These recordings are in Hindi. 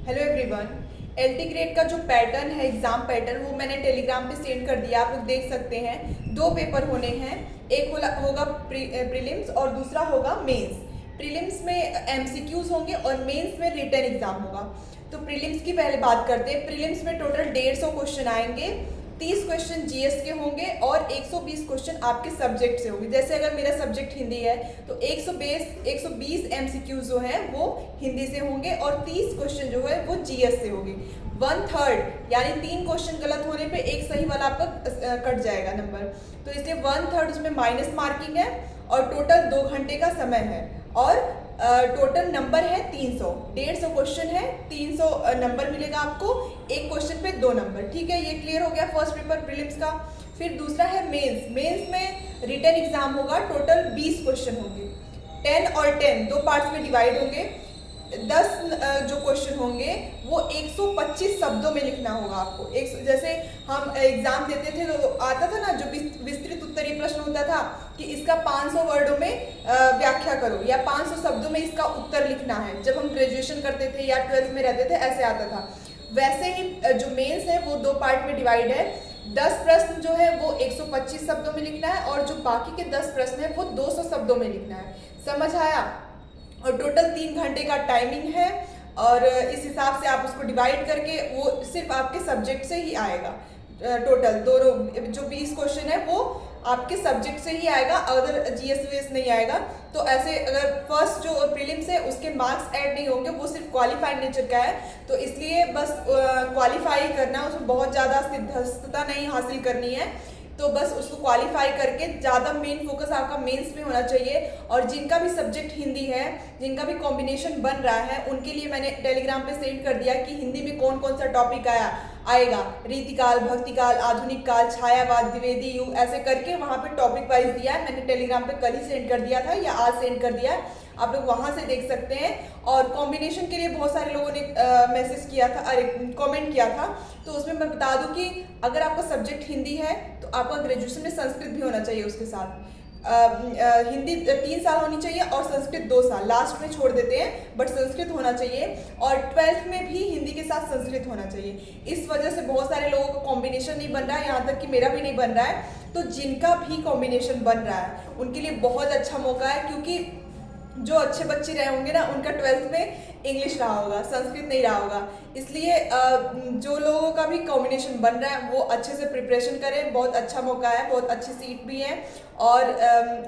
Hello everyone. एलटी ग्रेड का जो पैटर्न है, एग्जाम पैटर्न, वो मैंने टेलीग्राम पे सेंड कर दिया। आप लोग देख सकते हैं। दो पेपर होने हैं, एक होगा प्रीलिम्स और दूसरा होगा मेंस। प्रीलिम्स में एमसीक्यूज होंगे और मेंस में रिटन एग्जाम होगा। तो प्रीलिम्स की पहले बात करते हैं। प्रीलिम्स में टोटल 150 क्वेश्चन आएंगे। 30 क्वेश्चन जीएस के होंगे और 120 क्वेश्चन आपके सब्जेक्ट से होंगे। जैसे अगर मेरा सब्जेक्ट हिंदी है तो 120 एमसीक्यूज जो हैं वो हिंदी से होंगे और 30 क्वेश्चन जो है वो जीएस से होंगे। 1/3 यानी 3 क्वेश्चन गलत होने पे एक सही वाला आपका कट जाएगा नंबर। तो इसलिए 1/3 उसमें माइनस मार्किंग है और टोटल 2 घंटे का समय है और टोटल नंबर है 300। 150 क्वेश्चन है, 300 नंबर मिलेगा आपको। एक क्वेश्चन पे 2 नंबर। ठीक है, ये क्लियर हो गया फर्स्ट पेपर प्रीलिम्स का। फिर दूसरा है मेंस। मेंस में रिटन एग्जाम होगा। टोटल 20 क्वेश्चन होंगे। 10 और 10 दो पार्ट्स में डिवाइड होंगे। 10 जो क्वेश्चन होंगे वो 125 शब्दों में लिखना होगा आपको। एक जैसे हम एग्जाम देते थे तो आता था ना, जो विस्तृत उत्तरीय प्रश्न होता था कि इसका 500 वर्डों में व्याख्या करो या 500 शब्दों में इसका उत्तर लिखना है। जब हम ग्रेजुएशन करते थे या 12th में रहते थे ऐसे आता था। वैसे ही जो मेंस है वो 2 पार्ट में डिवाइड है। 10 प्रश्न जो है वो 125 शब्दों में लिखना है और जो बाकी के 10 प्रश्न है वो 200 शब्दों में लिखना है। समझ आया? और टोटल 3 घंटे का टाइमिंग है और इस हिसाब से आप उसको डिवाइड करके वो सिर्फ आपके सब्जेक्ट से ही आएगा। टोटल दोनों जो 20 क्वेश्चन है वो आपके सब्जेक्ट से ही आएगा, अगर जीएस वीएस नहीं आएगा। तो ऐसे अगर फर्स्ट जो प्रीलिम्स है उसके मार्क्स ऐड नहीं होंगे, वो सिर्फ क्वालिफाइड नेचर का है। तो इसलिए बस क्वालिफाई करना, उसमें बहुत ज़्यादा सिद्धता नहीं हासिल करनी है। तो बस उसको क्वालिफाई करके ज़्यादा मेन फोकस आपका मेंस में होना चाहिए। और जिनका भी सब्जेक्ट हिंदी है, जिनका भी कॉम्बिनेशन बन रहा है, उनके लिए मैंने टेलीग्राम पे सेंड कर दिया कि हिंदी में कौन कौन सा टॉपिक आएगा। रीतिकाल, भक्तिकाल, आधुनिक काल, छायावाद, द्विवेदी युग, ऐसे करके वहाँ पे टॉपिक वाइज दिया है। मैंने टेलीग्राम पे कल ही सेंड कर दिया था या आज सेंड कर दिया है, आप लोग वहाँ से देख सकते हैं। और कॉम्बिनेशन के लिए बहुत सारे लोगों ने मैसेज किया था, अरे कमेंट किया था। तो उसमें मैं बता दूं कि अगर आपका सब्जेक्ट हिंदी है तो आपका ग्रेजुएशन में संस्कृत भी होना चाहिए उसके साथ। हिंदी 3 साल होनी चाहिए और संस्कृत 2 साल, लास्ट में छोड़ देते हैं, बट संस्कृत होना चाहिए। और 12th में भी हिंदी के साथ संस्कृत होना चाहिए। इस वजह से बहुत सारे लोगों का कॉम्बिनेशन नहीं बन रहा है, यहाँ तक कि मेरा भी नहीं बन रहा है। तो जिनका भी कॉम्बिनेशन बन रहा है उनके लिए बहुत अच्छा मौका है, क्योंकि जो अच्छे बच्चे रहे होंगे ना, उनका 12th में इंग्लिश रहा होगा, संस्कृत नहीं रहा होगा। इसलिए जो लोगों का भी कॉम्बिनेशन बन रहा है वो अच्छे से प्रिपरेशन करें। बहुत अच्छा मौका है, बहुत अच्छी सीट भी है और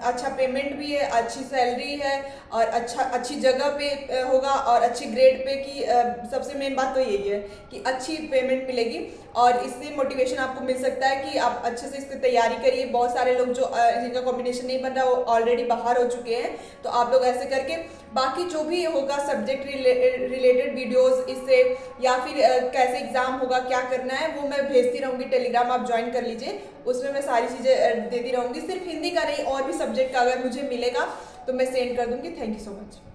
अच्छा पेमेंट भी है, अच्छी सैलरी है और अच्छी जगह पे होगा और अच्छी ग्रेड पे की। सबसे मेन बात तो यही है कि अच्छी पेमेंट मिलेगी और इससे मोटिवेशन आपको मिल सकता है कि आप अच्छे से इसकी तैयारी करिए। बहुत सारे लोग जो जिनका कॉम्बिनेशन नहीं बन रहा वो ऑलरेडी बाहर हो चुके हैं। तो आप लोग ऐसे करके बाकी जो भी होगा सब्जेक्ट रिलेटेड वीडियोस इससे या फिर कैसे एग्जाम होगा, क्या करना है, वो मैं भेजती रहूँगी। टेलीग्राम आप ज्वाइन कर लीजिए, उसमें मैं सारी चीज़ें देती रहूँगी। सिर्फ हिंदी का नहीं, और भी सब्जेक्ट का अगर मुझे मिलेगा तो मैं सेंड कर दूँगी। Thank you so much.